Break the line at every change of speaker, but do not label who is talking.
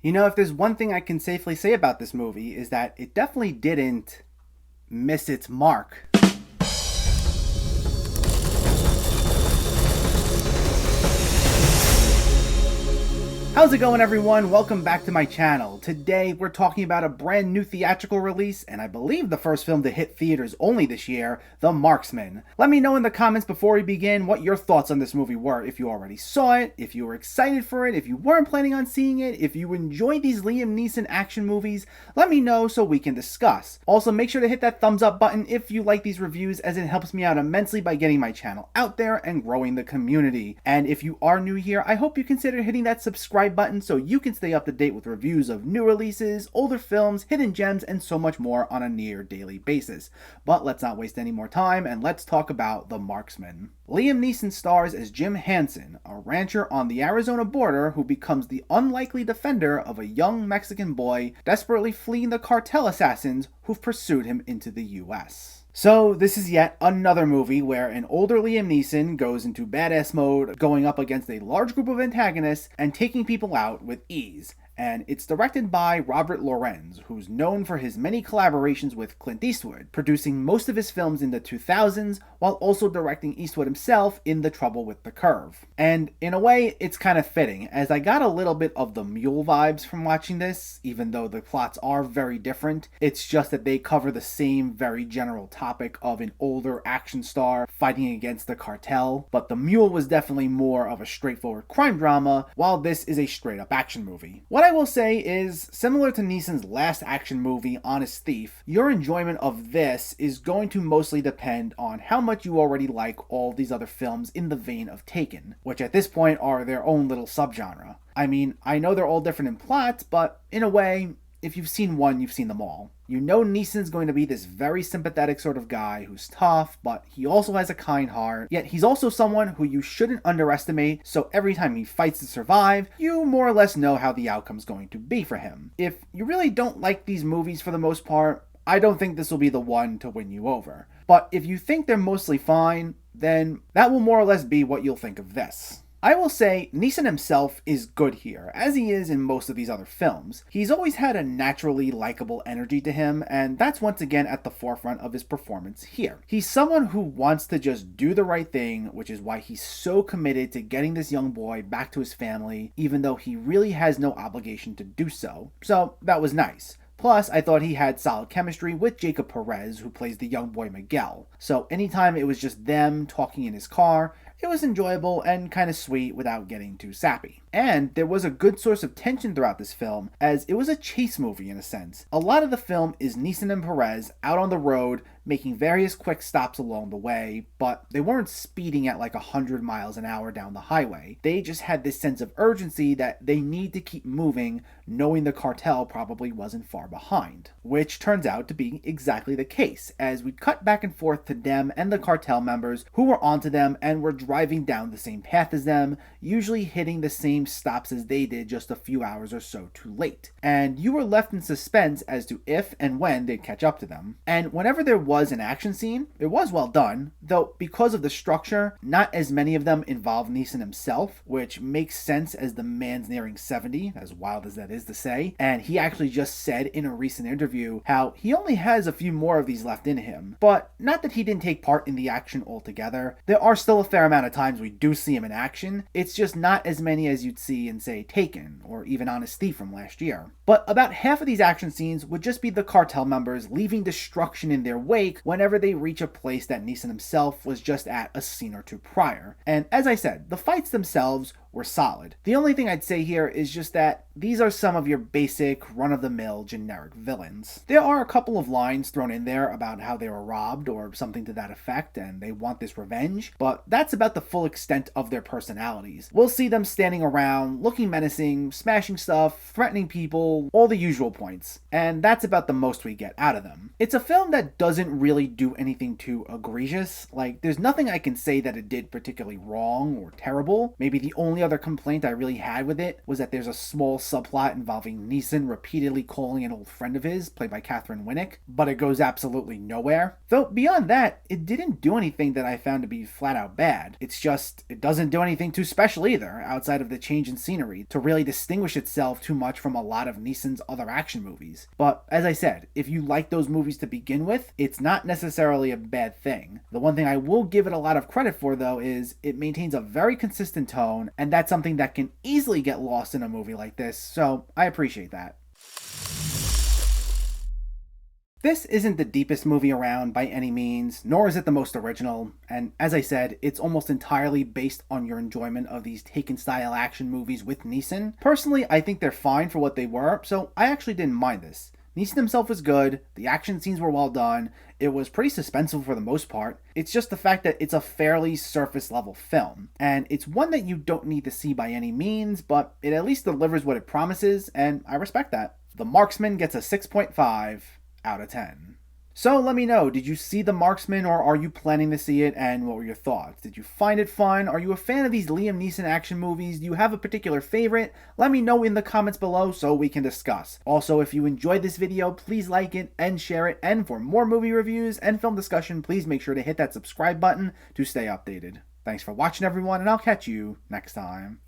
You know, if there's one thing I can safely say about this movie is that it definitely didn't miss its mark. How's it going, everyone? Welcome back to my channel. Today we're talking about a brand new theatrical release, and I believe the first film to hit theaters only this year, The Marksman. Let me know in the comments before we begin what your thoughts on this movie were, if you already saw it, if you were excited for it, if you weren't planning on seeing it, if you enjoyed these Liam Neeson action movies. Let me know so we can discuss. Also, make sure to hit that thumbs up button if you like these reviews, as it helps me out immensely by getting my channel out there and growing the community. And if you are new here, I hope you consider hitting that subscribe button so you can stay up to date with reviews of new releases, older films, hidden gems, and so much more on a near daily basis. But let's not waste any more time and let's talk about The Marksman. Liam Neeson stars as Jim Hanson, a rancher on the Arizona border who becomes the unlikely defender of a young Mexican boy desperately fleeing the cartel assassins who've pursued him into the US. So this is yet another movie where an older Liam Neeson goes into badass mode, going up against a large group of antagonists and taking people out with ease. And it's directed by Robert Lorenz, who's known for his many collaborations with Clint Eastwood, producing most of his films in the 2000s, while also directing Eastwood himself in The Trouble with the Curve. And in a way, it's kind of fitting, as I got a little bit of the Mule vibes from watching this, even though the plots are very different. It's just that they cover the same very general topic of an older action star fighting against the cartel, but The Mule was definitely more of a straightforward crime drama, while this is a straight-up action movie. What I will say is, similar to Neeson's last action movie, Honest Thief, your enjoyment of this is going to mostly depend on how much you already like all these other films in the vein of Taken, which at this point are their own little subgenre. I mean, I know they're all different in plots, but in a way, if you've seen one, you've seen them all. You know Neeson's going to be this very sympathetic sort of guy who's tough, but he also has a kind heart, yet he's also someone who you shouldn't underestimate, so every time he fights to survive, you more or less know how the outcome's going to be for him. If you really don't like these movies for the most part, I don't think this will be the one to win you over. But if you think they're mostly fine, then that will more or less be what you'll think of this. I will say, Neeson himself is good here, as he is in most of these other films. He's always had a naturally likable energy to him, and that's once again at the forefront of his performance here. He's someone who wants to just do the right thing, which is why he's so committed to getting this young boy back to his family, even though he really has no obligation to do so. So that was nice. Plus, I thought he had solid chemistry with Jacob Perez, who plays the young boy Miguel. So anytime it was just them talking in his car, it was enjoyable and kind of sweet without getting too sappy. And there was a good source of tension throughout this film, as it was a chase movie in a sense. A lot of the film is Neeson and Perez out on the road, making various quick stops along the way, but they weren't speeding at like 100 miles an hour down the highway. They just had this sense of urgency that they need to keep moving, knowing the cartel probably wasn't far behind. Which turns out to be exactly the case, as we cut back and forth to them and the cartel members who were onto them and were driving down the same path as them, usually hitting the same stops as they did just a few hours or so too late. And you were left in suspense as to if and when they'd catch up to them. And whenever there was an action scene, it was well done, though because of the structure, not as many of them involve Neeson himself, which makes sense as the man's nearing 70, as wild as that is to say, and he actually just said in a recent interview how he only has a few more of these left in him. But not that he didn't take part in the action altogether. There are still a fair amount of times we do see him in action, it's just not as many as you'd see in, say, Taken, or even Honest Thief from last year. But about half of these action scenes would just be the cartel members leaving destruction in their wake whenever they reach a place that Neeson himself was just at a scene or two prior. And as I said, the fights themselves were solid. The only thing I'd say here is just that these are some of your basic, run-of-the-mill, generic villains. There are a couple of lines thrown in there about how they were robbed or something to that effect and they want this revenge, but that's about the full extent of their personalities. We'll see them standing around, looking menacing, smashing stuff, threatening people, all the usual points, and that's about the most we get out of them. It's a film that doesn't really do anything too egregious. Like, there's nothing I can say that it did particularly wrong or terrible. Maybe the only other complaint I really had with it was that there's a small subplot involving Neeson repeatedly calling an old friend of his, played by Catherine Winnick, but it goes absolutely nowhere. Though beyond that, it didn't do anything that I found to be flat out bad. It's just, it doesn't do anything too special either, outside of the change in scenery, to really distinguish itself too much from a lot of Neeson's other action movies. But as I said, if you like those movies to begin with, it's not necessarily a bad thing. The one thing I will give it a lot of credit for, though, is it maintains a very consistent tone, and that's something that can easily get lost in a movie like this, so I appreciate that. This isn't the deepest movie around by any means, nor is it the most original, and as I said, it's almost entirely based on your enjoyment of these Taken-style action movies with Neeson. Personally, I think they're fine for what they were, so I actually didn't mind this. Neeson himself was good, the action scenes were well done, it was pretty suspenseful for the most part. It's just the fact that it's a fairly surface level film, and it's one that you don't need to see by any means, but it at least delivers what it promises, and I respect that. The Marksman gets a 6.5 out of 10. So let me know, did you see The Marksman, or are you planning to see it, and what were your thoughts? Did you find it fun? Are you a fan of these Liam Neeson action movies? Do you have a particular favorite? Let me know in the comments below so we can discuss. Also, if you enjoyed this video, please like it and share it, and for more movie reviews and film discussion, please make sure to hit that subscribe button to stay updated. Thanks for watching, everyone, and I'll catch you next time.